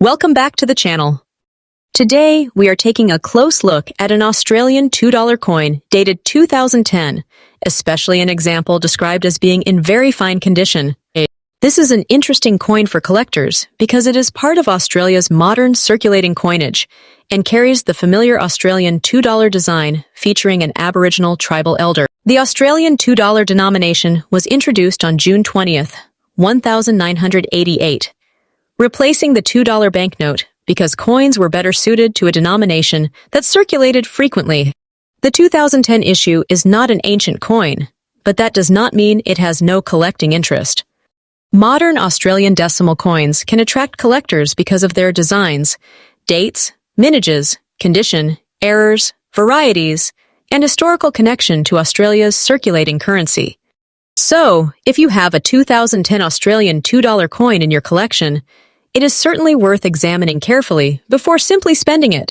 Welcome back to the channel. Today, we are taking a close look at an Australian $2 coin dated 2010, especially an example described as being in very fine condition. This is an interesting coin for collectors because it is part of Australia's modern circulating coinage and carries the familiar Australian $2 design featuring an Aboriginal tribal elder. The Australian $2 denomination was introduced on June 20th, 1988, replacing the $2 banknote because coins were better suited to a denomination that circulated frequently. The 2010 issue is not an ancient coin, but that does not mean it has no collecting interest. Modern Australian decimal coins can attract collectors because of their designs, dates, mintages, condition, errors, varieties, and historical connection to Australia's circulating currency. So, if you have a 2010 Australian $2 coin in your collection, it is certainly worth examining carefully before simply spending it.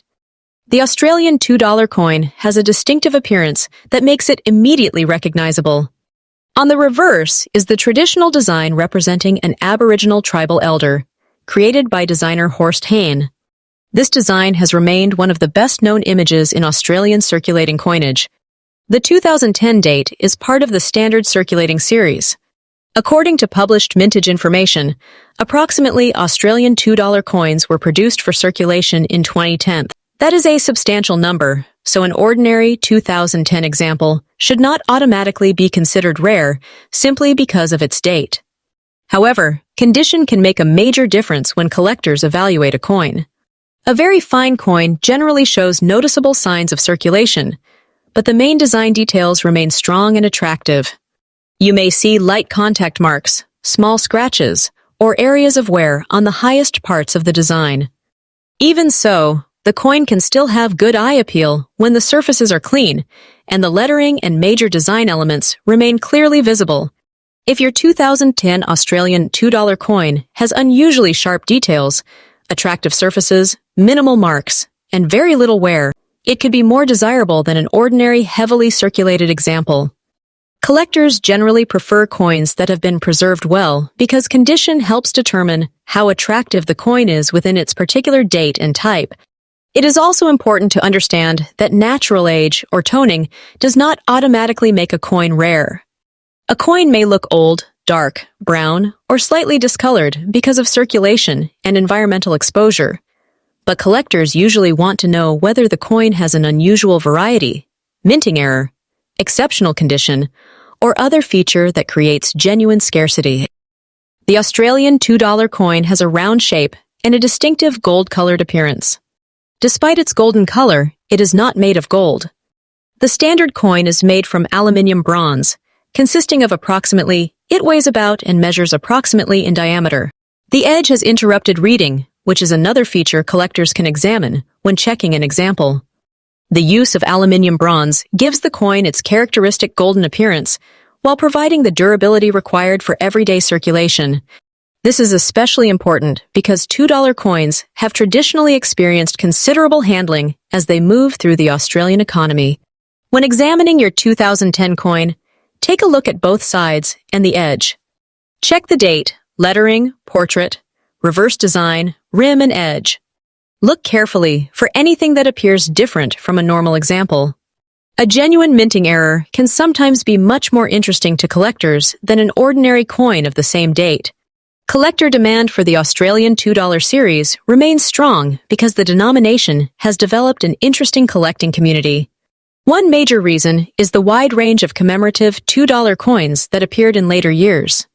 The Australian $2 coin has a distinctive appearance that makes it immediately recognizable. On the reverse is the traditional design representing an Aboriginal tribal elder, created by designer Horst Hehn. This design has remained one of the best-known images in Australian circulating coinage. The 2010 date is part of the standard circulating series. According to published mintage information, approximately Australian $2 coins were produced for circulation in 2010. That is a substantial number, so an ordinary 2010 example should not automatically be considered rare simply because of its date. However, condition can make a major difference when collectors evaluate a coin. A very fine coin generally shows noticeable signs of circulation, but the main design details remain strong and attractive. You may see light contact marks, small scratches, or areas of wear on the highest parts of the design. Even so, the coin can still have good eye appeal when the surfaces are clean and the lettering and major design elements remain clearly visible. If your 2010 Australian $2 coin has unusually sharp details, attractive surfaces, minimal marks, and very little wear, it could be more desirable than an ordinary heavily circulated example. Collectors generally prefer coins that have been preserved well because condition helps determine how attractive the coin is within its particular date and type. It is also important to understand that natural age or toning does not automatically make a coin rare. A coin may look old, dark, brown, or slightly discolored because of circulation and environmental exposure. But collectors usually want to know whether the coin has an unusual variety, minting error, exceptional condition, or other feature that creates genuine scarcity. The Australian $2 coin has a round shape and a distinctive gold-colored appearance. Despite its golden color, it is not made of gold. The standard coin is made from aluminium bronze, consisting of it weighs about and measures approximately in diameter. The edge has interrupted reading, which is another feature collectors can examine when checking an example. The use of aluminium bronze gives the coin its characteristic golden appearance while providing the durability required for everyday circulation. This is especially important because $2 coins have traditionally experienced considerable handling as they move through the Australian economy. When examining your 2010 coin, take a look at both sides and the edge. Check the date, lettering, portrait, reverse design, rim, and edge. Look carefully for anything that appears different from a normal example. A genuine minting error can sometimes be much more interesting to collectors than an ordinary coin of the same date. Collector demand for the Australian $2 series remains strong because the denomination has developed an interesting collecting community. One major reason is the wide range of commemorative $2 coins that appeared in later years.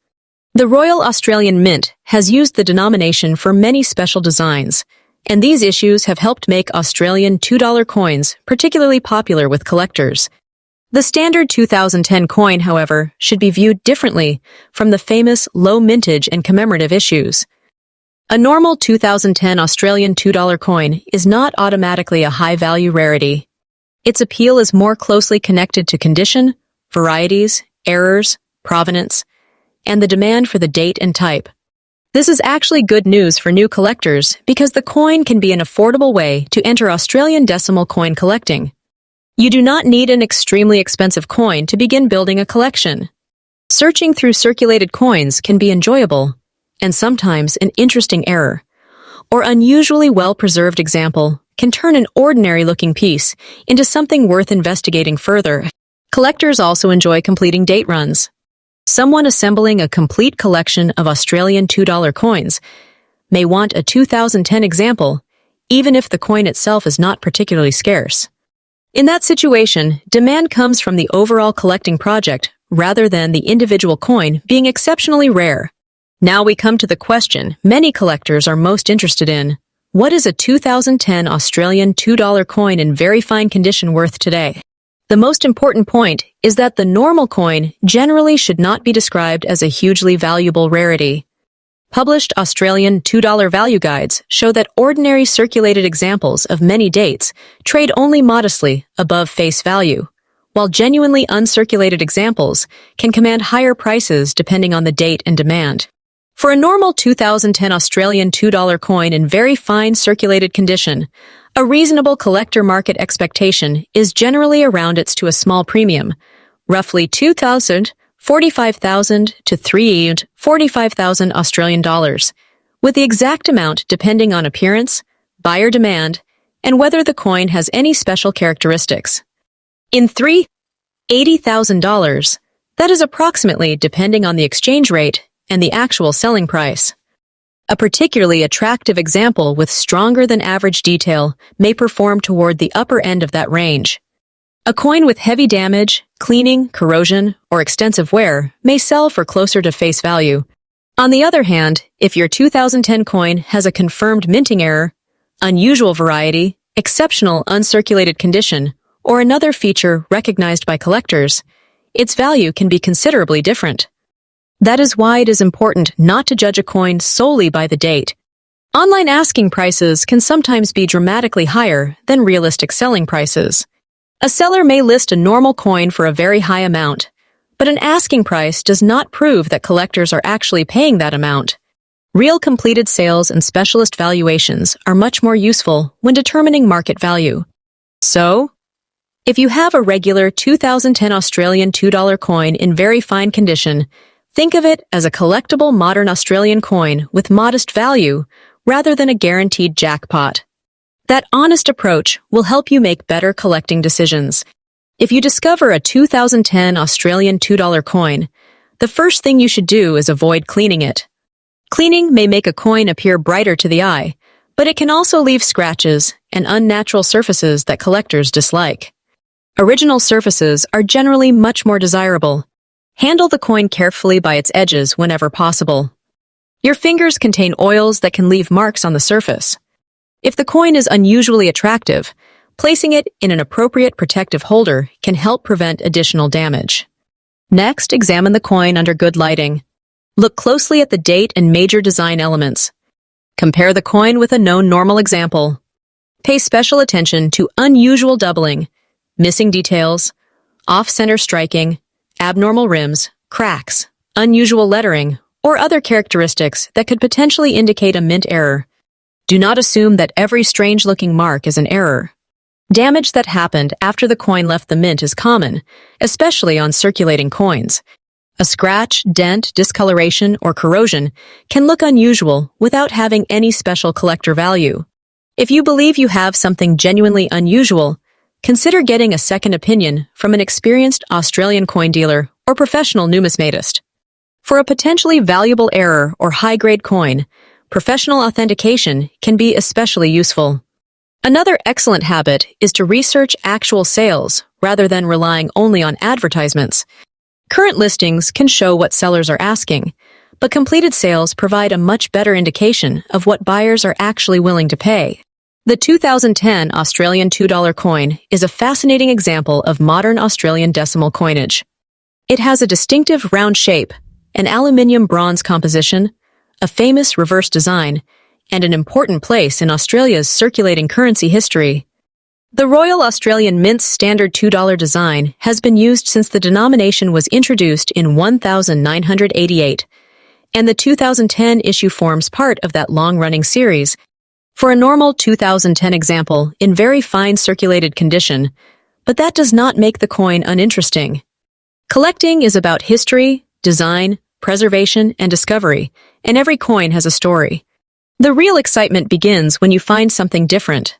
The Royal Australian Mint has used the denomination for many special designs, and these issues have helped make Australian $2 coins particularly popular with collectors. The standard 2010 coin, however, should be viewed differently from the famous low mintage and commemorative issues. A normal 2010 Australian $2 coin is not automatically a high-value rarity. Its appeal is more closely connected to condition, varieties, errors, provenance, and the demand for the date and type. This is actually good news for new collectors because the coin can be an affordable way to enter Australian decimal coin collecting. You do not need an extremely expensive coin to begin building a collection. Searching through circulated coins can be enjoyable, and sometimes an interesting error, or unusually well-preserved example can turn an ordinary-looking piece into something worth investigating further. Collectors also enjoy completing date runs. Someone assembling a complete collection of Australian $2 coins may want a 2010 example, even if the coin itself is not particularly scarce. In that situation, demand comes from the overall collecting project rather than the individual coin being exceptionally rare. Now we come to the question many collectors are most interested in. What is a 2010 Australian $2 coin in very fine condition worth today? The most important point is that the normal coin generally should not be described as a hugely valuable rarity. Published Australian $2 value guides show that ordinary circulated examples of many dates trade only modestly above face value, while genuinely uncirculated examples can command higher prices depending on the date and demand. For a normal 2010 Australian $2 coin in very fine circulated condition, a reasonable collector market expectation is generally around its to a small premium, roughly $2,000, $45,000 to $345,000 Australian dollars, with the exact amount depending on appearance, buyer demand, and whether the coin has any special characteristics. In $380,000, that is approximately depending on the exchange rate and the actual selling price. A particularly attractive example with stronger than average detail may perform toward the upper end of that range. A coin with heavy damage, cleaning, corrosion, or extensive wear may sell for closer to face value. On the other hand, if your 2010 coin has a confirmed minting error, unusual variety, exceptional uncirculated condition, or another feature recognized by collectors, its value can be considerably different. That is why it is important not to judge a coin solely by the date. Online asking prices can sometimes be dramatically higher than realistic selling prices. A seller may list a normal coin for a very high amount, but an asking price does not prove that collectors are actually paying that amount. Real completed sales and specialist valuations are much more useful when determining market value. So, if you have a regular 2010 Australian $2 coin in very fine condition, think of it as a collectible modern Australian coin with modest value rather than a guaranteed jackpot. That honest approach will help you make better collecting decisions. If you discover a 2010 Australian $2 coin, the first thing you should do is avoid cleaning it. Cleaning may make a coin appear brighter to the eye, but it can also leave scratches and unnatural surfaces that collectors dislike. Original surfaces are generally much more desirable. Handle the coin carefully by its edges whenever possible. Your fingers contain oils that can leave marks on the surface. If the coin is unusually attractive, placing it in an appropriate protective holder can help prevent additional damage. Next, examine the coin under good lighting. Look closely at the date and major design elements. Compare the coin with a known normal example. Pay special attention to unusual doubling, missing details, off-center striking, abnormal rims, cracks, unusual lettering, or other characteristics that could potentially indicate a mint error. Do not assume that every strange-looking mark is an error. Damage that happened after the coin left the mint is common, especially on circulating coins. A scratch, dent, discoloration, or corrosion can look unusual without having any special collector value. If you believe you have something genuinely unusual, consider getting a second opinion from an experienced Australian coin dealer or professional numismatist. For a potentially valuable error or high-grade coin, professional authentication can be especially useful. Another excellent habit is to research actual sales rather than relying only on advertisements. Current listings can show what sellers are asking, but completed sales provide a much better indication of what buyers are actually willing to pay. The 2010 Australian $2 coin is a fascinating example of modern Australian decimal coinage. It has a distinctive round shape, an aluminium-bronze composition, a famous reverse design, and an important place in Australia's circulating currency history. The Royal Australian Mint's standard $2 design has been used since the denomination was introduced in 1988, and the 2010 issue forms part of that long-running series. For a normal 2010 example in very fine circulated condition, but that does not make the coin uninteresting. Collecting is about history, design, preservation, and discovery, and every coin has a story. The real excitement begins when you find something different.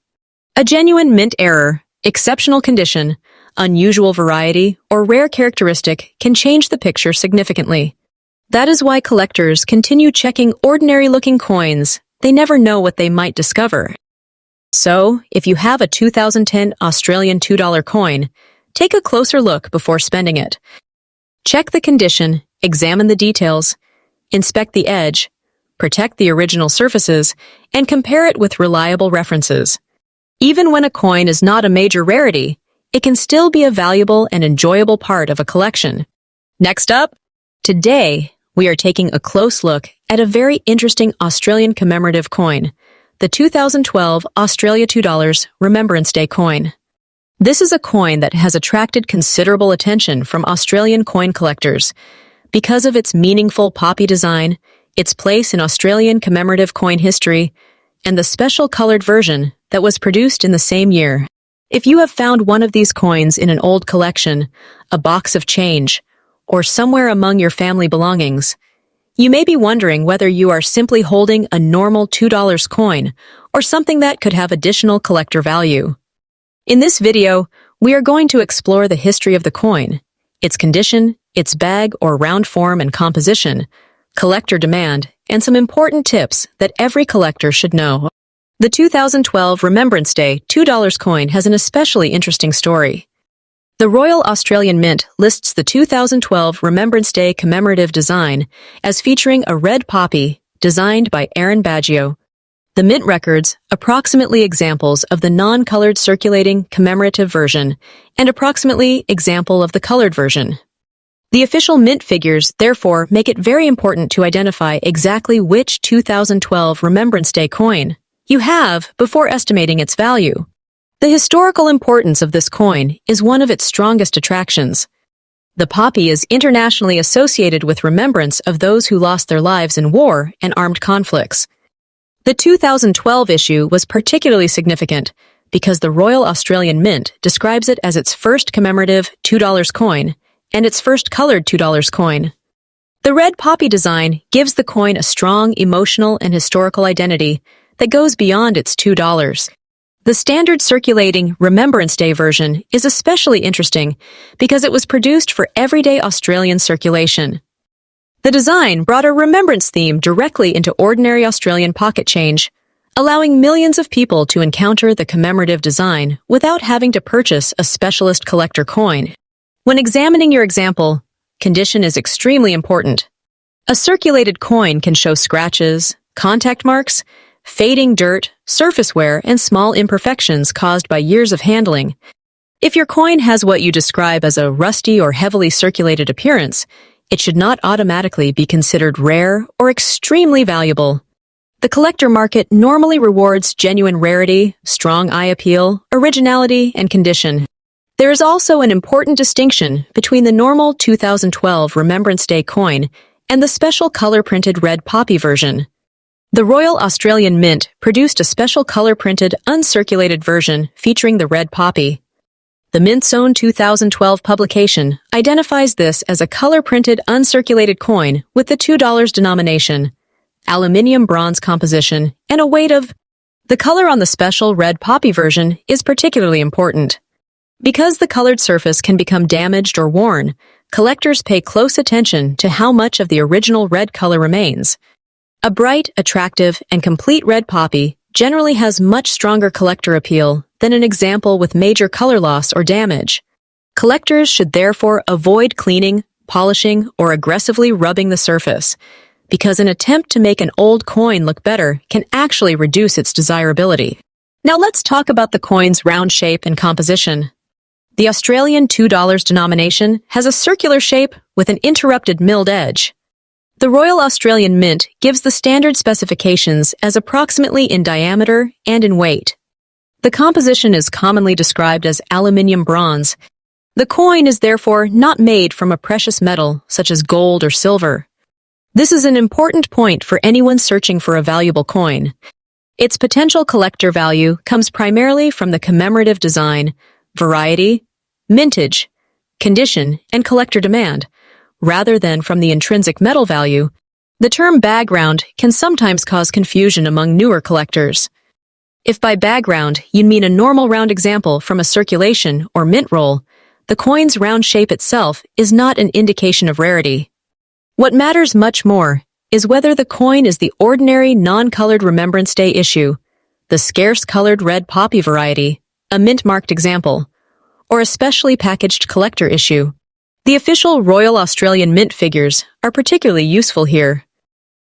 A genuine mint error, exceptional condition, unusual variety, or rare characteristic can change the picture significantly. That is why collectors continue checking ordinary-looking coins. They never know what they might discover. So, if you have a 2010 Australian $2 coin, take a closer look before spending it. Check the condition, examine the details, inspect the edge, protect the original surfaces, and compare it with reliable references. Even when a coin is not a major rarity, it can still be a valuable and enjoyable part of a collection. Next up, today we are taking a close look at a very interesting Australian commemorative coin, the 2012 Australia $2 Remembrance Day coin. This is a coin that has attracted considerable attention from Australian coin collectors because of its meaningful poppy design, its place in Australian commemorative coin history, and the special colored version that was produced in the same year. If you have found one of these coins in an old collection, a box of change, or somewhere among your family belongings, you may be wondering whether you are simply holding a normal $2 coin or something that could have additional collector value. In this video, we are going to explore the history of the coin, its condition, its bag or round form and composition, collector demand, and some important tips that every collector should know. The 2012 Remembrance Day $2 coin has an especially interesting story. The Royal Australian Mint lists the 2012 Remembrance Day commemorative design as featuring a red poppy designed by Aaron Baggio. The Mint records approximately examples of the non-colored circulating commemorative version and approximately example of the colored version. The official Mint figures, therefore, make it very important to identify exactly which 2012 Remembrance Day coin you have before estimating its value. The historical importance of this coin is one of its strongest attractions. The poppy is internationally associated with remembrance of those who lost their lives in war and armed conflicts. The 2012 issue was particularly significant because the Royal Australian Mint describes it as its first commemorative $2 coin and its first colored $2 coin. The red poppy design gives the coin a strong emotional and historical identity that goes beyond its $2. The standard circulating Remembrance Day version is especially interesting because it was produced for everyday Australian circulation. The design brought a remembrance theme directly into ordinary Australian pocket change, allowing millions of people to encounter the commemorative design without having to purchase a specialist collector coin. When examining your example, condition is extremely important. A circulated coin can show scratches, contact marks, fading dirt, surface wear, and small imperfections caused by years of handling. If your coin has what you describe as a rusty or heavily circulated appearance, it should not automatically be considered rare or extremely valuable. The collector market normally rewards genuine rarity, strong eye appeal, originality, and condition. There is also an important distinction between the normal 2012 Remembrance Day coin and the special color-printed red poppy version. The Royal Australian Mint produced a special color-printed, uncirculated version featuring the red poppy. The Mint's own 2012 publication identifies this as a color-printed, uncirculated coin with the $2 denomination, aluminium bronze composition, and a weight of... The color on the special red poppy version is particularly important. Because the colored surface can become damaged or worn, collectors pay close attention to how much of the original red color remains. A bright, attractive, and complete red poppy generally has much stronger collector appeal than an example with major color loss or damage. Collectors should therefore avoid cleaning, polishing, or aggressively rubbing the surface, because an attempt to make an old coin look better can actually reduce its desirability. Now let's talk about the coin's round shape and composition. The Australian $2 denomination has a circular shape with an interrupted milled edge. The Royal Australian Mint gives the standard specifications as approximately in diameter and in weight. The composition is commonly described as aluminium bronze. The coin is therefore not made from a precious metal such as gold or silver. This is an important point for anyone searching for a valuable coin. Its potential collector value comes primarily from the commemorative design, variety, mintage, condition, and collector demand, rather than from the intrinsic metal value, The term background can sometimes cause confusion among newer collectors. If by background you mean a normal round example from a circulation or mint roll, the coin's round shape itself is not an indication of rarity. What matters much more is whether the coin is the ordinary non-colored Remembrance Day issue, the scarce colored red poppy variety, a mint-marked example, or a specially packaged collector issue. The official Royal Australian Mint figures are particularly useful here.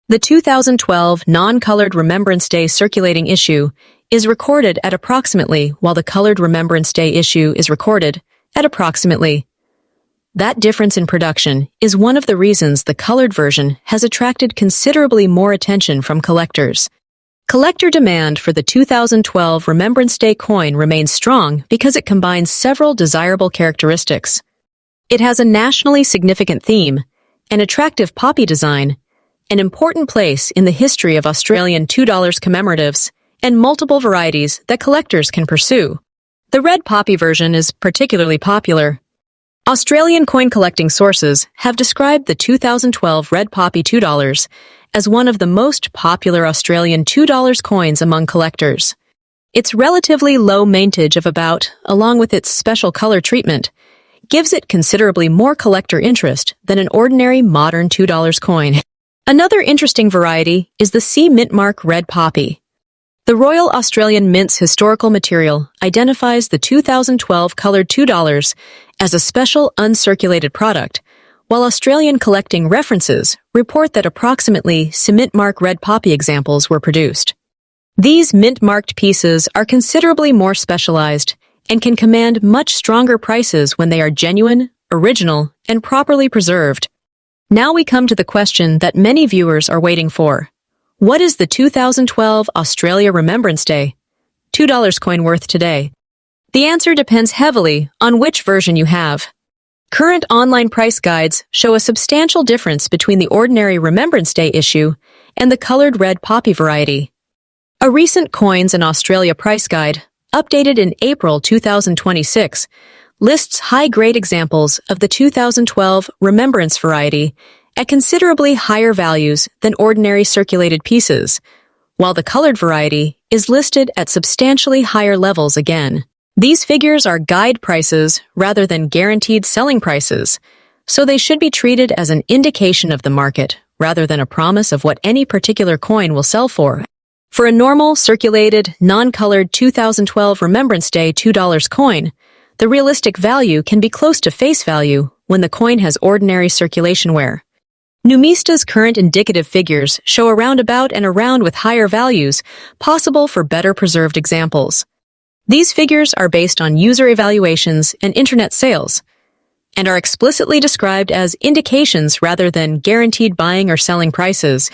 The 2012 non-colored Remembrance Day circulating issue is recorded at approximately, while the colored Remembrance Day issue is recorded at approximately. That difference in production is one of the reasons the colored version has attracted considerably more attention from collectors. Collector demand for the 2012 Remembrance Day coin remains strong because it combines several desirable characteristics. It has a nationally significant theme, an attractive poppy design, an important place in the history of Australian $2 commemoratives, and multiple varieties that collectors can pursue. The red poppy version is particularly popular. Australian coin collecting sources have described the 2012 red poppy $2 as one of the most popular Australian $2 coins among collectors. Its relatively low maintage of about, along with its special color treatment, gives it considerably more collector interest than an ordinary modern $2 coin. Another interesting variety is the C Mint Mark red poppy. The Royal Australian Mint's historical material identifies the 2012 colored $2 as a special uncirculated product, while Australian collecting references report that approximately cement mark red poppy examples were produced. These mint-marked pieces are considerably more specialized and can command much stronger prices when they are genuine, original, and properly preserved. Now we come to the question that many viewers are waiting for. What is the 2012 Australia Remembrance Day $2 coin worth today? The answer depends heavily on which version you have. Current online price guides show a substantial difference between the ordinary Remembrance Day issue and the colored red poppy variety. A recent Coins in Australia price guide, updated in April 2026, lists high-grade examples of the 2012 Remembrance variety at considerably higher values than ordinary circulated pieces, while the colored variety is listed at substantially higher levels again. These figures are guide prices rather than guaranteed selling prices, so they should be treated as an indication of the market rather than a promise of what any particular coin will sell for. For a normal, circulated, non-colored 2012 Remembrance Day $2 coin, the realistic value can be close to face value when the coin has ordinary circulation wear. Numista's current indicative figures show a roundabout and a round with higher values possible for better preserved examples. These figures are based on user evaluations and internet sales, and are explicitly described as indications rather than guaranteed buying or selling prices.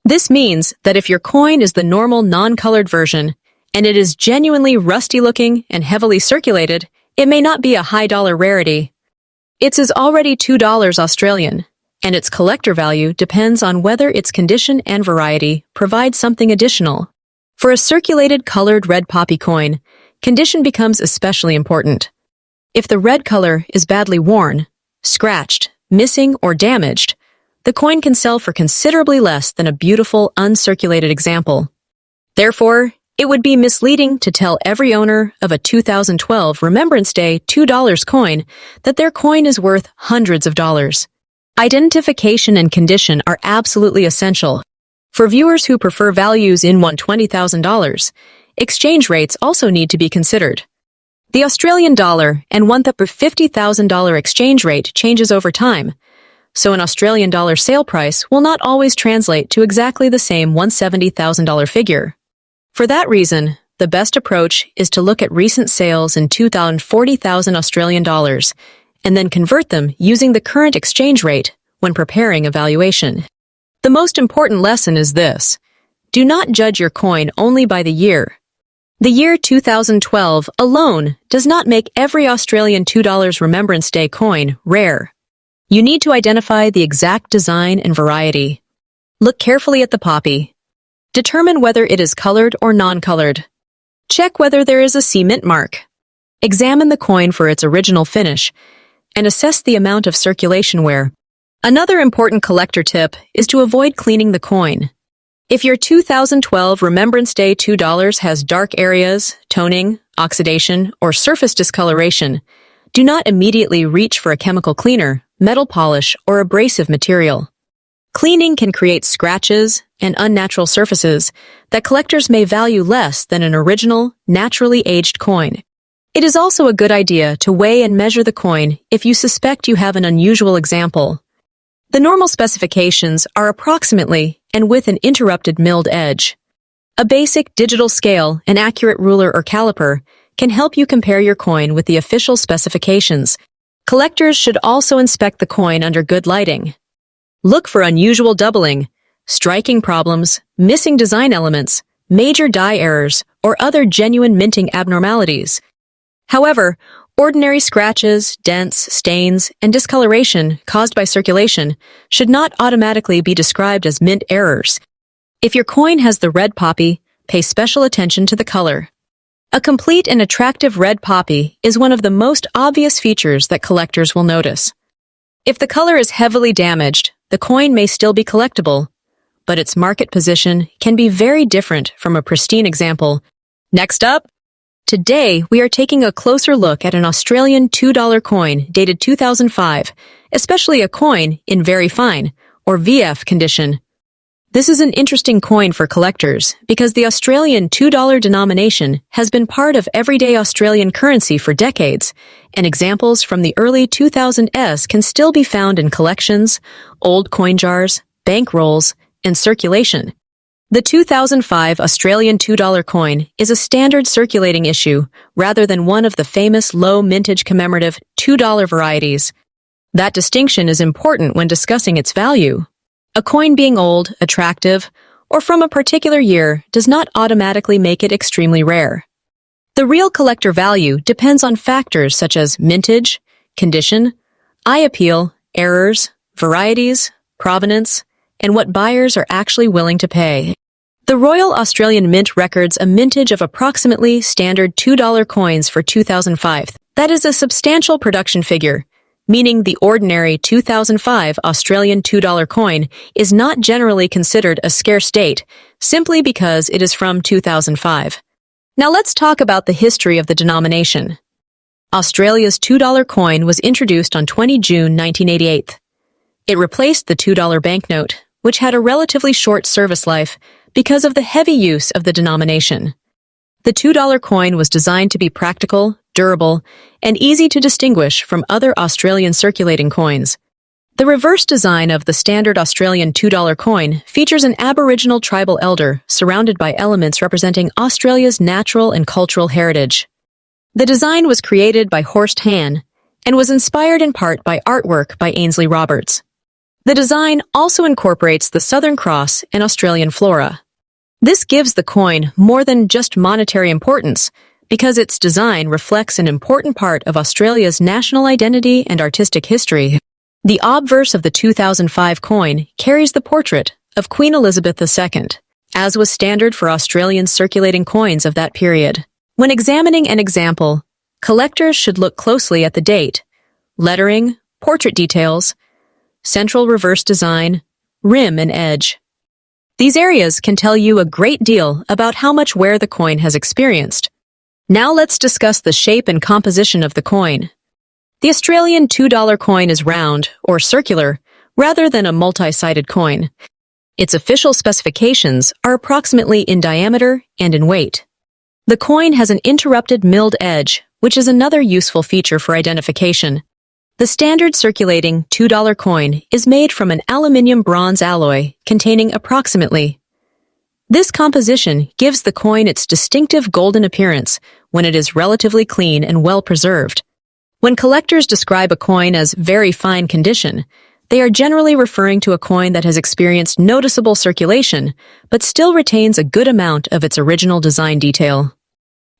This means that if your coin is the normal non-colored version, and it is genuinely rusty-looking and heavily circulated, it may not be a high-dollar rarity. Its is already $2 Australian, and its collector value depends on whether its condition and variety provide something additional. For a circulated colored red poppy coin, condition becomes especially important. If the red color is badly worn, scratched, missing, or damaged, the coin can sell for considerably less than a beautiful, uncirculated example. Therefore, it would be misleading to tell every owner of a 2012 Remembrance Day $2 coin that their coin is worth hundreds of dollars. Identification and condition are absolutely essential. For viewers who prefer values in $20,000, exchange rates also need to be considered. The Australian dollar and $50,000 exchange rate changes over time, so an Australian dollar sale price will not always translate to exactly the same $170,000 figure. For that reason, the best approach is to look at recent sales in 40,000 Australian dollars and then convert them using the current exchange rate when preparing a valuation. The most important lesson is this: do not judge your coin only by the year. The year 2012 alone does not make every Australian $2 Remembrance Day coin rare. You need to identify the exact design and variety. Look carefully at the poppy. Determine whether it is colored or non-colored. Check whether there is a cement mark. Examine the coin for its original finish and assess the amount of circulation wear. Another important collector tip is to avoid cleaning the coin. If your 2012 Remembrance Day $2 has dark areas, toning, oxidation, or surface discoloration, do not immediately reach for a chemical cleaner, metal polish, or abrasive material. Cleaning can create scratches and unnatural surfaces that collectors may value less than an original, naturally aged coin. It is also a good idea to weigh and measure the coin if you suspect you have an unusual example. The normal specifications are approximately and with an interrupted milled edge. A basic digital scale, an accurate ruler or caliper, can help you compare your coin with the official specifications. Collectors should also inspect the coin under good lighting. Look for unusual doubling, striking problems, missing design elements, major die errors, or other genuine minting abnormalities. However, ordinary scratches, dents, stains, and discoloration caused by circulation should not automatically be described as mint errors. If your coin has the red poppy, pay special attention to the color. A complete and attractive red poppy is one of the most obvious features that collectors will notice. If the color is heavily damaged, the coin may still be collectible, but its market position can be very different from a pristine example. Next up, today we are taking a closer look at an Australian $2 coin dated 2005, especially a coin in very fine, or VF condition. This is an interesting coin for collectors because the Australian $2 denomination has been part of everyday Australian currency for decades, and examples from the early 2000s can still be found in collections, old coin jars, bank rolls, and circulation. The 2005 Australian $2 coin is a standard circulating issue rather than one of the famous low mintage commemorative $2 varieties. That distinction is important when discussing its value. A coin being old, attractive, or from a particular year does not automatically make it extremely rare. The real collector value depends on factors such as mintage, condition, eye appeal, errors, varieties, provenance, and what buyers are actually willing to pay. The Royal Australian Mint records a mintage of approximately standard $2 coins for 2005. That is a substantial production figure, meaning the ordinary 2005 Australian $2 coin is not generally considered a scarce date simply because it is from 2005. Now let's talk about the history of the denomination. Australia's $2 coin was introduced on 20 June 1988. It replaced the $2 banknote, which had a relatively short service life because of the heavy use of the denomination. The $2 coin was designed to be practical, durable, and easy to distinguish from other Australian circulating coins. The reverse design of the standard Australian $2 coin features an Aboriginal tribal elder surrounded by elements representing Australia's natural and cultural heritage. The design was created by Horst Hahn and was inspired in part by artwork by Ainsley Roberts. The design also incorporates the Southern Cross and Australian flora. This gives the coin more than just monetary importance because its design reflects an important part of Australia's national identity and artistic history. The obverse of the 2005 coin carries the portrait of Queen Elizabeth II, as was standard for Australian circulating coins of that period. When examining an example, collectors should look closely at the date, lettering, portrait details, central reverse design, rim and edge. These areas can tell you a great deal about how much wear the coin has experienced. Now let's discuss the shape and composition of the coin. The Australian $2 coin is round, or circular, rather than a multi-sided coin. Its official specifications are approximately in diameter and in weight. The coin has an interrupted milled edge, which is another useful feature for identification. The standard circulating $2 coin is made from an aluminium-bronze alloy containing approximately. This composition gives the coin its distinctive golden appearance when it is relatively clean and well preserved. When collectors describe a coin as very fine condition, they are generally referring to a coin that has experienced noticeable circulation but still retains a good amount of its original design detail.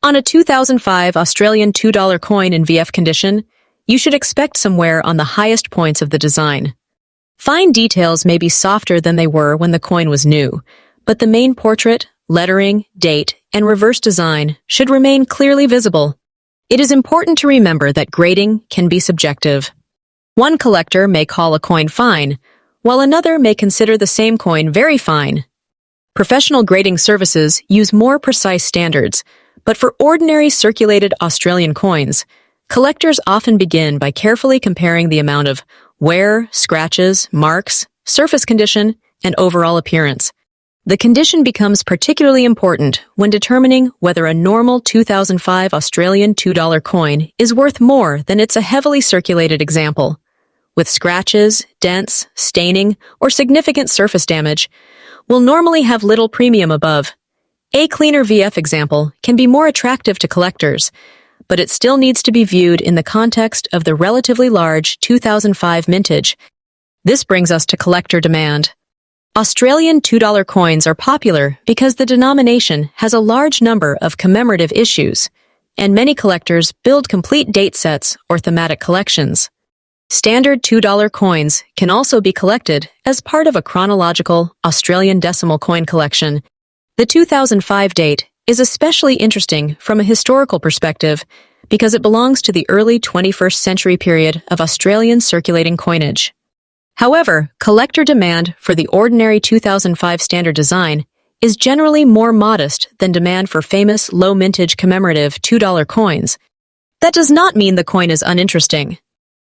On a 2005 Australian $2 coin in VF condition, you should expect some wear on the highest points of the design. Fine details may be softer than they were when the coin was new, but the main portrait, lettering, date, and reverse design should remain clearly visible. It is important to remember that grading can be subjective. One collector may call a coin fine, while another may consider the same coin very fine. Professional grading services use more precise standards, but for ordinary circulated Australian coins, collectors often begin by carefully comparing the amount of wear, scratches, marks, surface condition, and overall appearance. The condition becomes particularly important when determining whether a normal 2005 Australian $2 coin is worth more than a heavily circulated example. With scratches, dents, staining, or significant surface damage, will normally have little premium above. A cleaner VF example can be more attractive to collectors, but it still needs to be viewed in the context of the relatively large 2005 mintage. This brings us to collector demand. Australian $2 coins are popular because the denomination has a large number of commemorative issues, and many collectors build complete date sets or thematic collections. Standard $2 coins can also be collected as part of a chronological Australian decimal coin collection. The 2005 date is especially interesting from a historical perspective because it belongs to the early 21st century period of Australian circulating coinage. However, collector demand for the ordinary 2005 standard design is generally more modest than demand for famous low-mintage commemorative $2 coins. That does not mean the coin is uninteresting.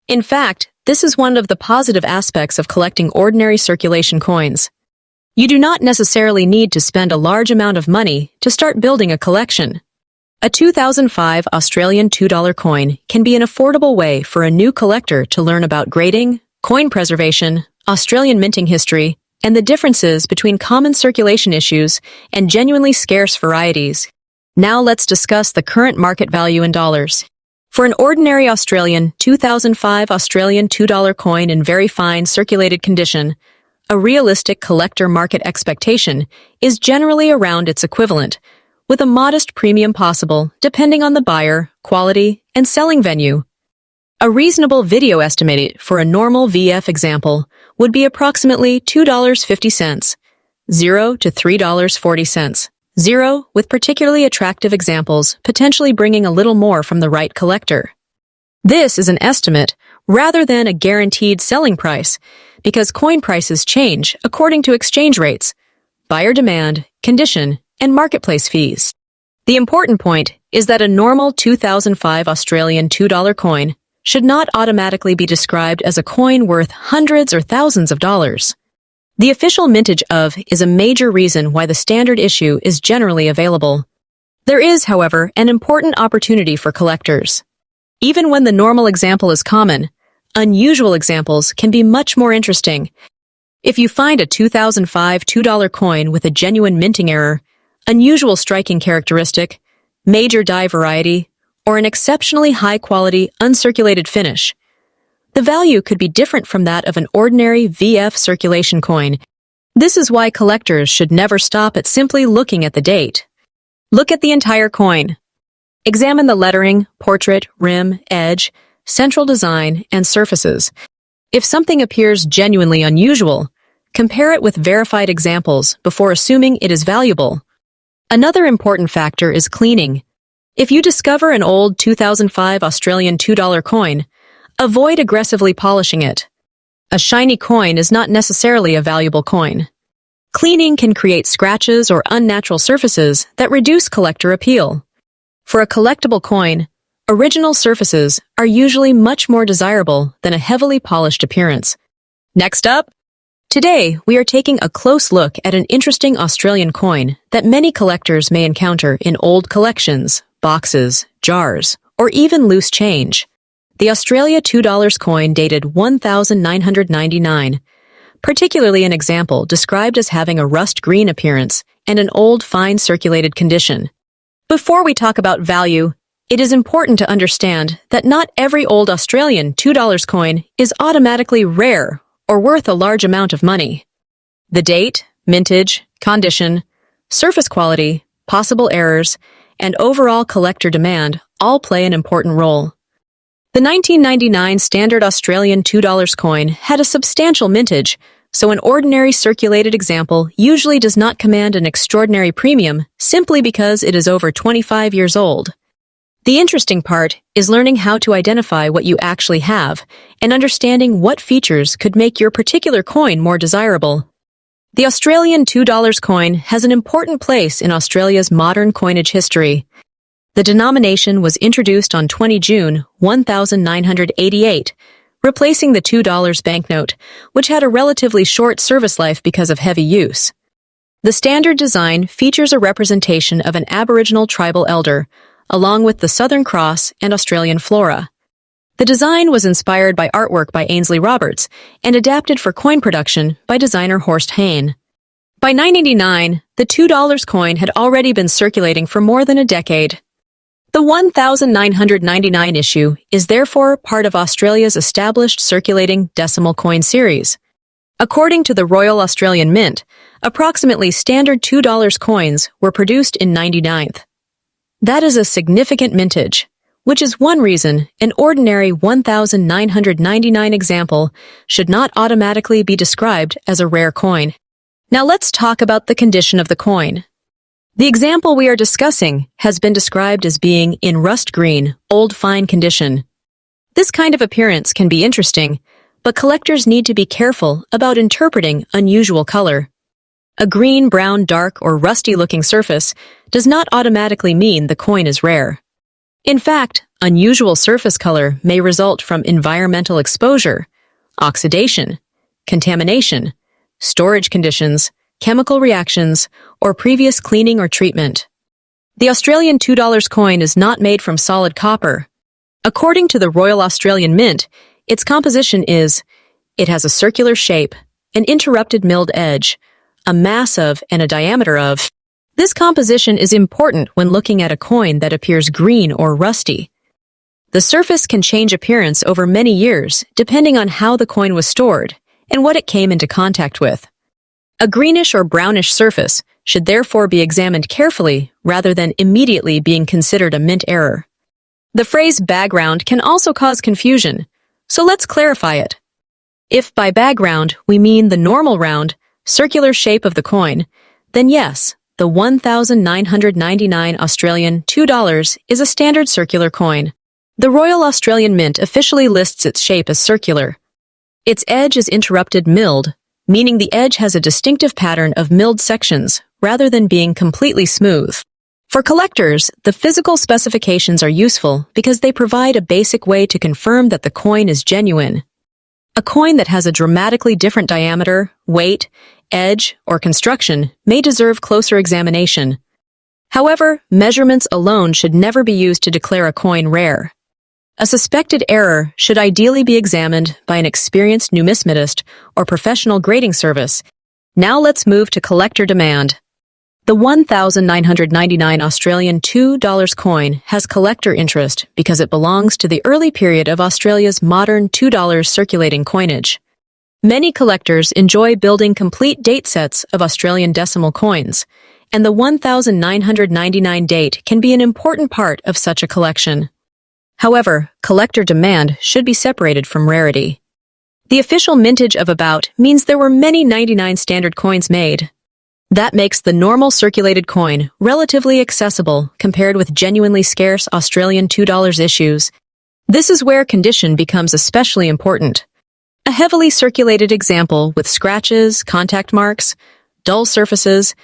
In fact, this is one of the positive aspects of collecting ordinary circulation coins. You do not necessarily need to spend a large amount of money to start building a collection. A 2005 Australian $2 coin can be an affordable way for a new collector to learn about grading, coin preservation, Australian minting history, and the differences between common circulation issues and genuinely scarce varieties. Now let's discuss the current market value in dollars. For an ordinary Australian 2005 Australian $2 coin in very fine circulated condition, a realistic collector market expectation is generally around its equivalent, with a modest premium possible depending on the buyer, quality, and selling venue. A reasonable video estimate for a normal VF example would be approximately $2.50, 0 to $3.40, 0 with particularly attractive examples potentially bringing a little more from the right collector. This is an estimate rather than a guaranteed selling price because coin prices change according to exchange rates, buyer demand, condition, and marketplace fees. The important point is that a normal 2005 Australian $2 coin should not automatically be described as a coin worth hundreds or thousands of dollars. The official mintage of is a major reason why the standard issue is generally available. There is, however, an important opportunity for collectors. Even when the normal example is common, unusual examples can be much more interesting. If you find a 2005 $2 coin with a genuine minting error, unusual striking characteristic, major die variety, or an exceptionally high-quality, uncirculated finish, the value could be different from that of an ordinary VF circulation coin. This is why collectors should never stop at simply looking at the date. Look at the entire coin. Examine the lettering, portrait, rim, edge, central design, and surfaces. If something appears genuinely unusual, compare it with verified examples before assuming it is valuable. Another important factor is cleaning. If you discover an old 2005 Australian $2 coin, avoid aggressively polishing it. A shiny coin is not necessarily a valuable coin. Cleaning can create scratches or unnatural surfaces that reduce collector appeal. For a collectible coin, original surfaces are usually much more desirable than a heavily polished appearance. Next up, today we are taking a close look at an interesting Australian coin that many collectors may encounter in old collections, boxes, jars, or even loose change. The Australia $2 coin dated 1999, particularly an example described as having a rust green appearance and an old fine circulated condition. Before we talk about value, it is important to understand that not every old Australian $2 coin is automatically rare or worth a large amount of money. The date, mintage, condition, surface quality, possible errors, and overall collector demand all play an important role. The 1999 standard Australian $2 coin had a substantial mintage, so an ordinary circulated example usually does not command an extraordinary premium simply because it is over 25 years old. The interesting part is learning how to identify what you actually have and understanding what features could make your particular coin more desirable. The Australian $2 coin has an important place in Australia's modern coinage history. The denomination was introduced on 20 June 1988, replacing the $2 banknote, which had a relatively short service life because of heavy use. The standard design features a representation of an Aboriginal tribal elder, along with the Southern Cross and Australian flora. The design was inspired by artwork by Ainsley Roberts and adapted for coin production by designer Horst Hahn. By 1989, the $2 coin had already been circulating for more than a decade. The 1999 issue is therefore part of Australia's established circulating decimal coin series. According to the Royal Australian Mint, approximately standard $2 coins were produced in 99th. That is a significant mintage, which is one reason an ordinary 1999 example should not automatically be described as a rare coin. Now let's talk about the condition of the coin. The example we are discussing has been described as being in rust green, old fine condition. This kind of appearance can be interesting, but collectors need to be careful about interpreting unusual color. A green, brown, dark, or rusty-looking surface does not automatically mean the coin is rare. In fact, unusual surface color may result from environmental exposure, oxidation, contamination, storage conditions, chemical reactions, or previous cleaning or treatment. The Australian $2 coin is not made from solid copper. According to the Royal Australian Mint, its composition is: it has a circular shape, an interrupted milled edge, a mass of and a diameter of. This composition is important when looking at a coin that appears green or rusty. The surface can change appearance over many years depending on how the coin was stored and what it came into contact with. A greenish or brownish surface should therefore be examined carefully rather than immediately being considered a mint error. The phrase background can also cause confusion, so let's clarify it. If by background we mean the normal round, circular shape of the coin, then yes, the 1999 Australian $2 is a standard circular coin. The Royal Australian Mint officially lists its shape as circular. Its edge is interrupted milled, meaning the edge has a distinctive pattern of milled sections rather than being completely smooth. For collectors, the physical specifications are useful because they provide a basic way to confirm that the coin is genuine. A coin that has a dramatically different diameter, weight, edge, or construction may deserve closer examination. However, measurements alone should never be used to declare a coin rare. A suspected error should ideally be examined by an experienced numismatist or professional grading service. Now let's move to collector demand. The 1999 Australian $2 coin has collector interest because it belongs to the early period of Australia's modern $2 circulating coinage. Many collectors enjoy building complete date sets of Australian decimal coins, and the 1999 date can be an important part of such a collection. However, collector demand should be separated from rarity. The official mintage of about means there were many 99 standard coins made. That makes the normal circulated coin relatively accessible compared with genuinely scarce Australian $2 issues. This is where condition becomes especially important. A heavily circulated example with scratches, contact marks, dull surfaces,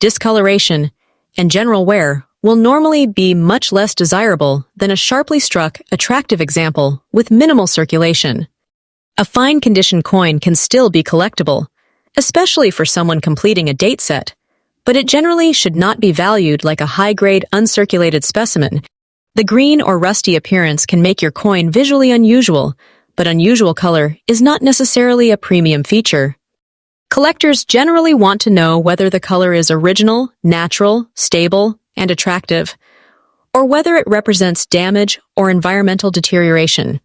discoloration, and general wear will normally be much less desirable than a sharply struck, attractive example with minimal circulation. A fine condition coin can still be collectible, especially for someone completing a date set, but it generally should not be valued like a high-grade uncirculated specimen. The green or rusty appearance can make your coin visually unusual, but unusual color is not necessarily a premium feature. Collectors generally want to know whether the color is original, natural, stable, and attractive, or whether it represents damage or environmental deterioration.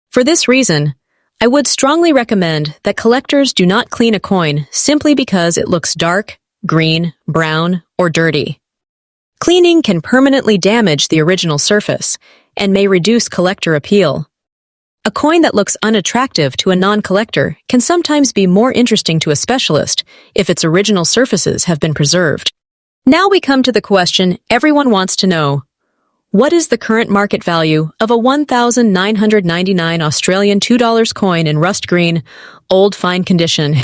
For this reason, I would strongly recommend that collectors do not clean a coin simply because it looks dark, green, brown, or dirty. Cleaning can permanently damage the original surface and may reduce collector appeal. A coin that looks unattractive to a non-collector can sometimes be more interesting to a specialist if its original surfaces have been preserved. Now we come to the question everyone wants to know: What is the current market value of a 1,999 Australian $2 coin in rust green, old fine condition?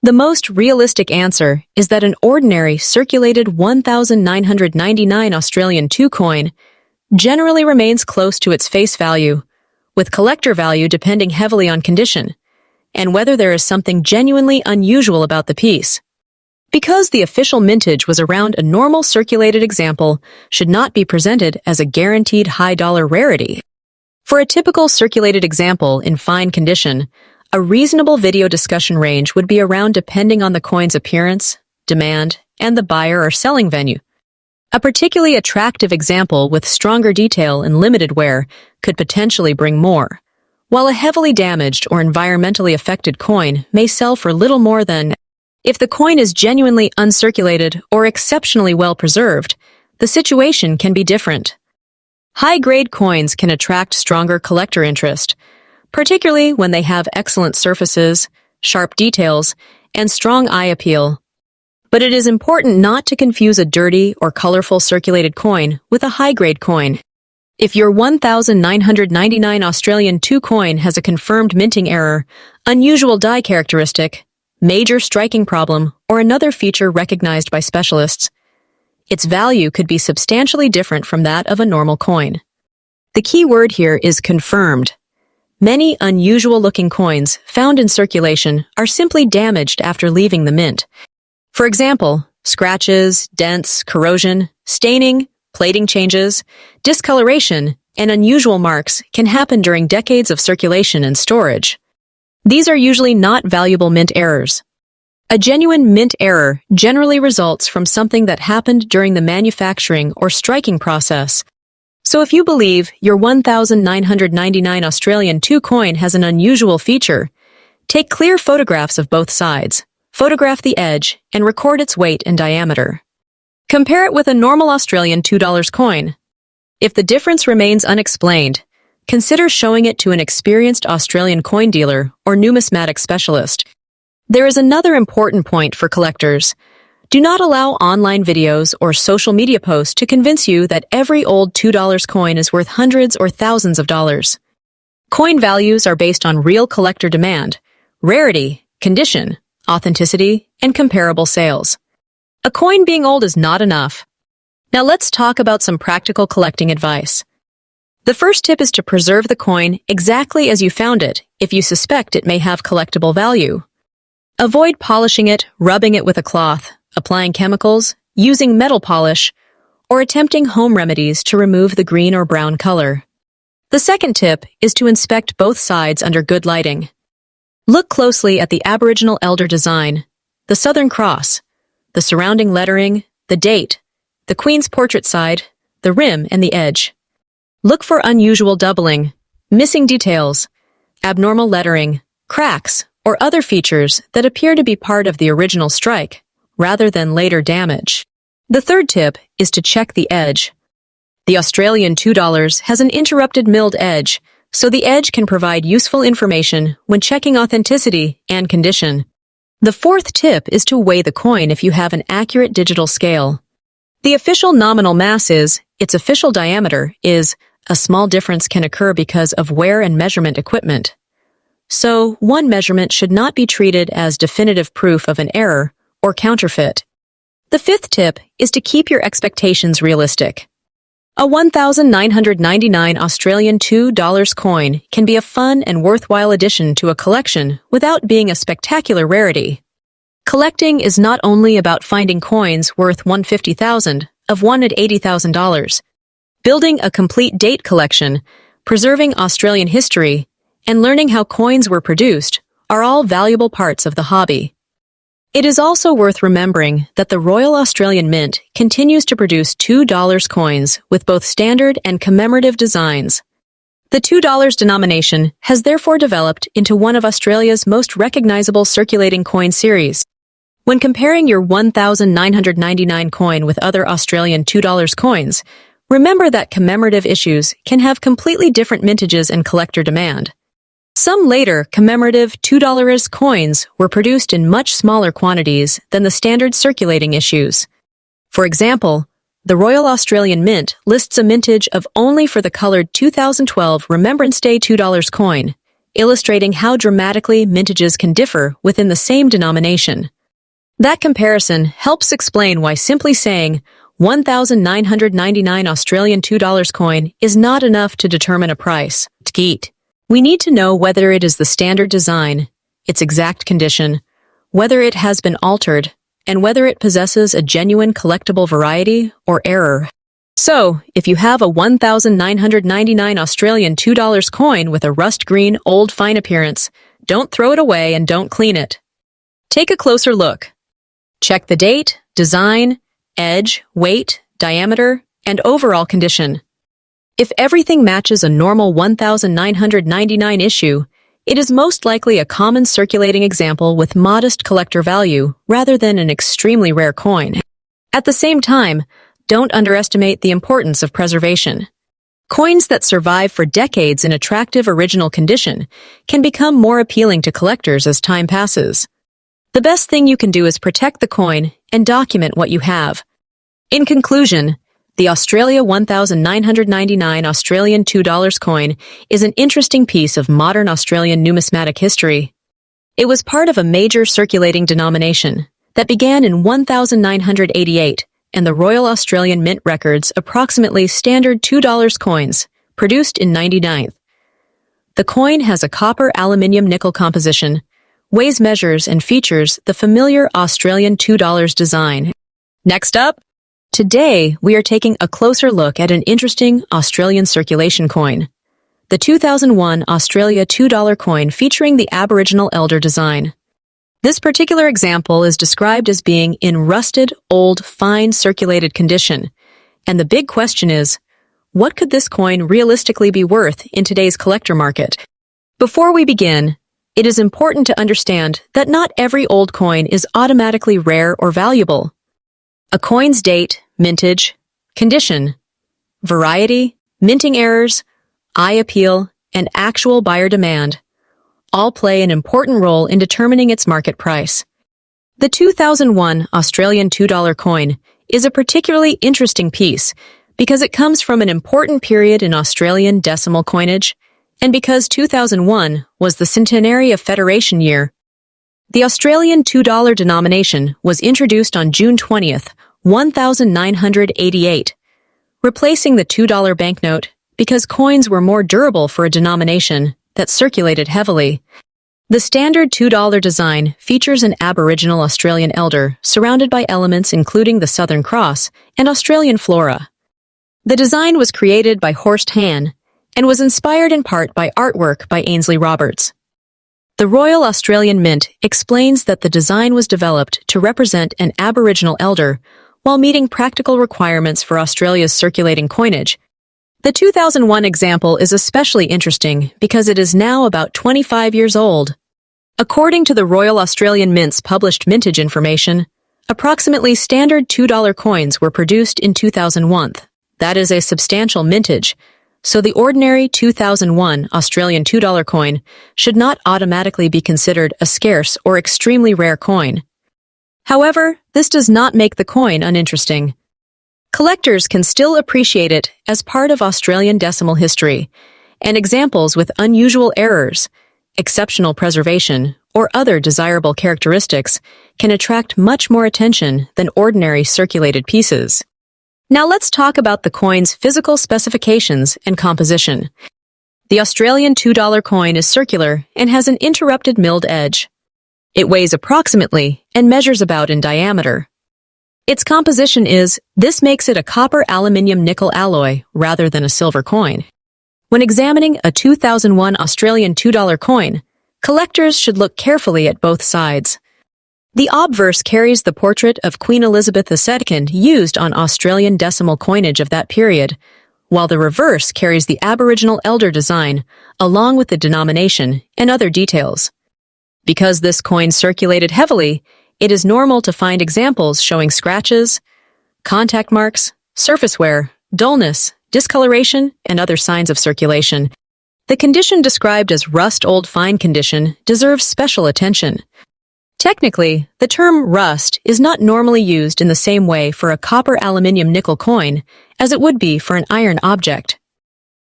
The most realistic answer is that an ordinary circulated 1,999 Australian 2 coin generally remains close to its face value, with collector value depending heavily on condition and whether there is something genuinely unusual about the piece. Because the official mintage was around a normal circulated example should not be presented as a guaranteed high-dollar rarity. For a typical circulated example in fine condition, a reasonable video discussion range would be around depending on the coin's appearance, demand, and the buyer or selling venue. A particularly attractive example with stronger detail and limited wear could potentially bring more, while a heavily damaged or environmentally affected coin may sell for little more than. If the coin is genuinely uncirculated or exceptionally well preserved, the situation can be different. High-grade coins can attract stronger collector interest, particularly when they have excellent surfaces, sharp details, and strong eye appeal. But it is important not to confuse a dirty or colorful circulated coin with a high-grade coin. If your 1,999 Australian 2 coin has a confirmed minting error, unusual die characteristic, major striking problem, or another feature recognized by specialists, its value could be substantially different from that of a normal coin. The key word here is confirmed. Many unusual-looking coins found in circulation are simply damaged after leaving the mint. For example, scratches, dents, corrosion, staining, plating changes, discoloration, and unusual marks can happen during decades of circulation and storage. These are usually not valuable mint errors. A genuine mint error generally results from something that happened during the manufacturing or striking process. So if you believe your 1,999 Australian 2 coin has an unusual feature, take clear photographs of both sides, photograph the edge, and record its weight and diameter. Compare it with a normal Australian $2 coin. If the difference remains unexplained, consider showing it to an experienced Australian coin dealer or numismatic specialist. There is another important point for collectors. Do not allow online videos or social media posts to convince you that every old $2 coin is worth hundreds or thousands of dollars. Coin values are based on real collector demand, rarity, condition, authenticity, and comparable sales. A coin being old is not enough. Now let's talk about some practical collecting advice. The first tip is to preserve the coin exactly as you found it if you suspect it may have collectible value. Avoid polishing it, rubbing it with a cloth, applying chemicals, using metal polish, or attempting home remedies to remove the green or brown color. The second tip is to inspect both sides under good lighting. Look closely at the Aboriginal elder design, the Southern Cross, the surrounding lettering, the date, the Queen's portrait side, the rim, and the edge. Look for unusual doubling, missing details, abnormal lettering, cracks, or other features that appear to be part of the original strike, rather than later damage. The third tip is to check the edge. The Australian $2 has an interrupted milled edge, so the edge can provide useful information when checking authenticity and condition. The fourth tip is to weigh the coin if you have an accurate digital scale. The official nominal mass is, its official diameter is, a small difference can occur because of wear and measurement equipment. So, one measurement should not be treated as definitive proof of an error or counterfeit. The fifth tip is to keep your expectations realistic. A 1,999 Australian $2 coin can be a fun and worthwhile addition to a collection without being a spectacular rarity. Collecting is not only about finding coins worth $150,000 of $1 at $80,000. Building a complete date collection, preserving Australian history, and learning how coins were produced are all valuable parts of the hobby. It is also worth remembering that the Royal Australian Mint continues to produce $2 coins with both standard and commemorative designs. The $2 denomination has therefore developed into one of Australia's most recognizable circulating coin series. When comparing your 1,999 coin with other Australian $2 coins, remember that commemorative issues can have completely different mintages and collector demand. Some later commemorative $2 coins were produced in much smaller quantities than the standard circulating issues. For example, The Royal Australian Mint lists a mintage of only for the colored 2012 Remembrance Day $2 coin, illustrating how dramatically mintages can differ within the same denomination. That comparison helps explain why simply saying 1,999 Australian $2 coin is not enough to determine a price. We need to know whether it is the standard design, its exact condition, whether it has been altered, and whether it possesses a genuine collectible variety or error. So, if you have a 1,999 Australian $2 coin with a rust green, old fine appearance, don't throw it away and don't clean it. Take a closer look. Check the date, design, edge, weight, diameter, and overall condition. If everything matches a normal 1,999 issue, it is most likely a common circulating example with modest collector value rather than an extremely rare coin. At the same time, don't underestimate the importance of preservation. Coins that survive for decades in attractive original condition can become more appealing to collectors as time passes. The best thing you can do is protect the coin and document what you have. In conclusion, the Australia 1,999 Australian $2 coin is an interesting piece of modern Australian numismatic history. It was part of a major circulating denomination that began in 1988, and the Royal Australian Mint records approximately standard $2 coins, produced in 1999. The coin has a copper-aluminium-nickel composition, weighs, measures, and features the familiar Australian $2 design. Next up, today we are taking a closer look at an interesting Australian circulation coin, the 2001 Australia $2 coin featuring the Aboriginal elder design. This particular example is described as being in rusted, old, fine circulated condition, and the big question is, what could this coin realistically be worth in today's collector market? Before we begin, it is important to understand that not every old coin is automatically rare or valuable. A coin's date, mintage, condition, variety, minting errors, eye appeal, and actual buyer demand all play an important role in determining its market price. The 2001 Australian $2 coin is a particularly interesting piece because it comes from an important period in Australian decimal coinage, and because 2001 was the centenary of Federation year. The Australian $2 denomination was introduced on June 20th, 1988, replacing the $2 banknote because coins were more durable for a denomination that circulated heavily. The standard $2 design features an Aboriginal Australian elder surrounded by elements including the Southern Cross and Australian flora. The design was created by Horst Hahn and was inspired in part by artwork by Ainsley Roberts. The Royal Australian Mint explains that the design was developed to represent an Aboriginal elder while meeting practical requirements for Australia's circulating coinage. The 2001 example is especially interesting because it is now about 25 years old. According to the Royal Australian Mint's published mintage information, approximately standard $2 coins were produced in 2001. That is a substantial mintage, so the ordinary 2001 Australian $2 coin should not automatically be considered a scarce or extremely rare coin. However, this does not make the coin uninteresting. Collectors can still appreciate it as part of Australian decimal history, and examples with unusual errors, exceptional preservation, or other desirable characteristics can attract much more attention than ordinary circulated pieces. Now let's talk about the coin's physical specifications and composition. The Australian $2 coin is circular and has an interrupted milled edge. It weighs approximately and measures about in diameter. Its composition this makes it a copper-aluminium-nickel alloy rather than a silver coin. When examining a 2001 Australian $2 coin, collectors should look carefully at both sides. The obverse carries the portrait of Queen Elizabeth II used on Australian decimal coinage of that period, while the reverse carries the Aboriginal elder design, along with the denomination and other details. Because this coin circulated heavily, it is normal to find examples showing scratches, contact marks, surface wear, dullness, discoloration, and other signs of circulation. The condition described as rust old fine condition deserves special attention. Technically, the term rust is not normally used in the same way for a copper-aluminium-nickel coin as it would be for an iron object.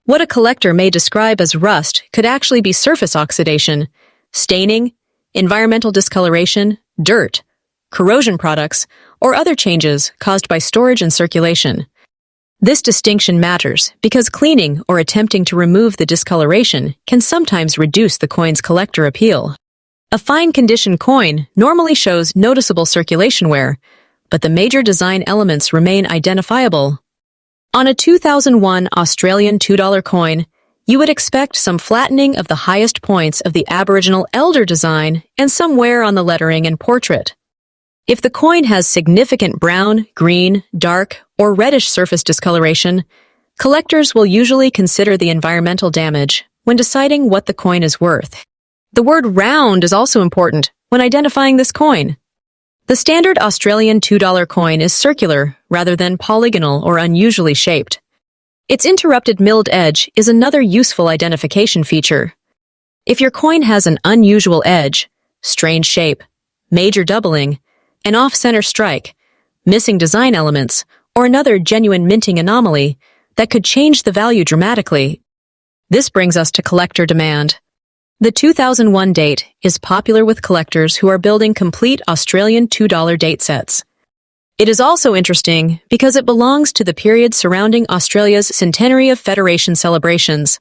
What a collector may describe as rust could actually be surface oxidation, staining, environmental discoloration, dirt, corrosion products, or other changes caused by storage and circulation. This distinction matters because cleaning or attempting to remove the discoloration can sometimes reduce the coin's collector appeal. A fine-condition coin normally shows noticeable circulation wear, but the major design elements remain identifiable. On a 2001 Australian $2 coin, you would expect some flattening of the highest points of the Aboriginal elder design and some wear on the lettering and portrait. If the coin has significant brown, green, dark, or reddish surface discoloration, collectors will usually consider the environmental damage when deciding what the coin is worth. The word round is also important when identifying this coin. The standard Australian $2 coin is circular rather than polygonal or unusually shaped. Its interrupted milled edge is another useful identification feature. If your coin has an unusual edge, strange shape, major doubling, an off-center strike, missing design elements, or another genuine minting anomaly that could change the value dramatically. This brings us to collector demand. The 2001 date is popular with collectors who are building complete Australian $2 date sets. It is also interesting because it belongs to the period surrounding Australia's centenary of Federation celebrations.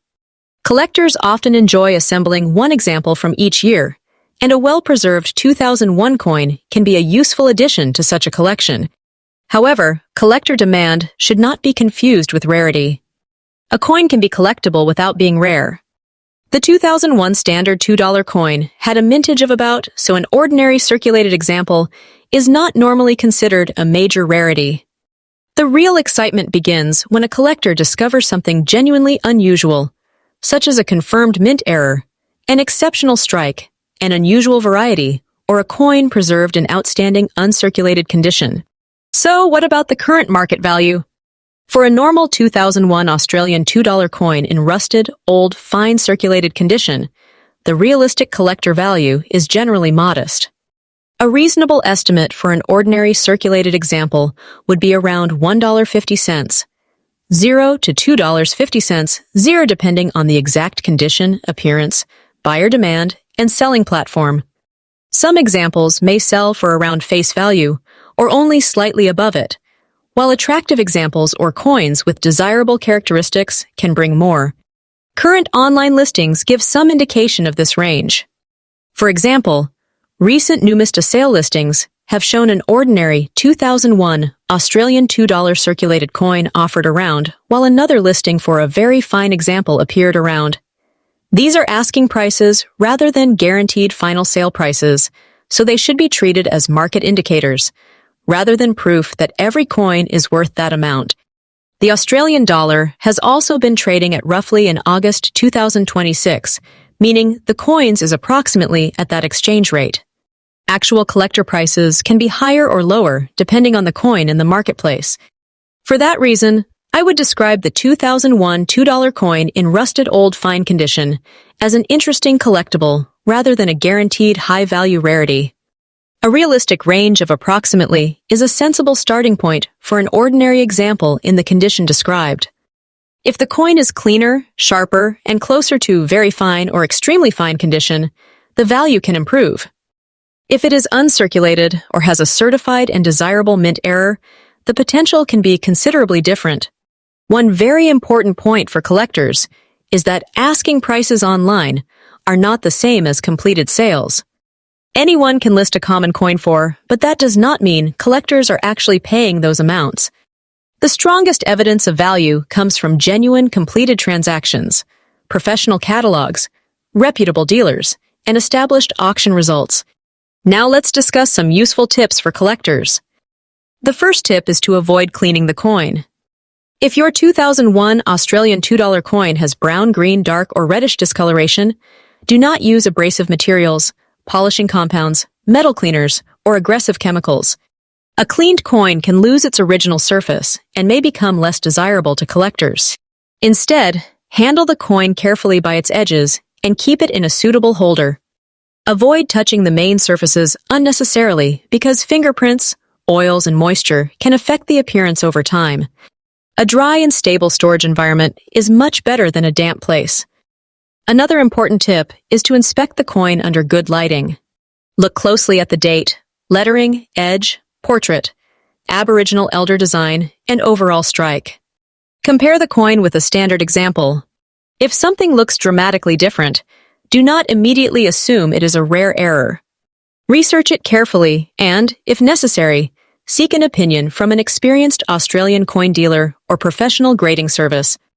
Collectors often enjoy assembling one example from each year, and a well-preserved 2001 coin can be a useful addition to such a collection. However, collector demand should not be confused with rarity. A coin can be collectible without being rare. The 2001 standard $2 coin had a mintage of about, so an ordinary circulated example is not normally considered a major rarity. The real excitement begins when a collector discovers something genuinely unusual, such as a confirmed mint error, an exceptional strike, an unusual variety, or a coin preserved in outstanding uncirculated condition. So, what about the current market value? For a normal 2001 Australian $2 coin in rusted, old, fine circulated condition, the realistic collector value is generally modest. A reasonable estimate for an ordinary circulated example would be around $1.50, $0 to $2.50, $0 depending on the exact condition, appearance, buyer demand, and selling platform. Some examples may sell for around face value, or only slightly above it, while attractive examples or coins with desirable characteristics can bring more. Current online listings give some indication of this range. For example, recent Numista sale listings have shown an ordinary 2001 Australian $2 circulated coin offered around, while another listing for a very fine example appeared around. These are asking prices rather than guaranteed final sale prices, so they should be treated as market indicators, rather than proof that every coin is worth that amount. The Australian dollar has also been trading at roughly in August 2026, meaning the coins is approximately at that exchange rate. Actual collector prices can be higher or lower depending on the coin in the marketplace. For that reason, I would describe the 2001 $2 coin in rusted old fine condition as an interesting collectible rather than a guaranteed high-value rarity. A realistic range of approximately is a sensible starting point for an ordinary example in the condition described. If the coin is cleaner, sharper, and closer to very fine or extremely fine condition, the value can improve. If it is uncirculated or has a certified and desirable mint error, the potential can be considerably different. One very important point for collectors is that asking prices online are not the same as completed sales. Anyone can list a common coin for, but that does not mean collectors are actually paying those amounts. The strongest evidence of value comes from genuine completed transactions, professional catalogs, reputable dealers, and established auction results. Now let's discuss some useful tips for collectors. The first tip is to avoid cleaning the coin. If your 2001 Australian $2 coin has brown, green, dark, or reddish discoloration, do not use abrasive materials, polishing compounds, metal cleaners, or aggressive chemicals. A cleaned coin can lose its original surface and may become less desirable to collectors. Instead, handle the coin carefully by its edges and keep it in a suitable holder. Avoid touching the main surfaces unnecessarily because fingerprints, oils, and moisture can affect the appearance over time. A dry and stable storage environment is much better than a damp place. Another important tip is to inspect the coin under good lighting. Look closely at the date, lettering, edge, portrait, Aboriginal elder design, and overall strike. Compare the coin with a standard example. If something looks dramatically different, do not immediately assume it is a rare error. Research it carefully and, if necessary, seek an opinion from an experienced Australian coin dealer or professional grading service.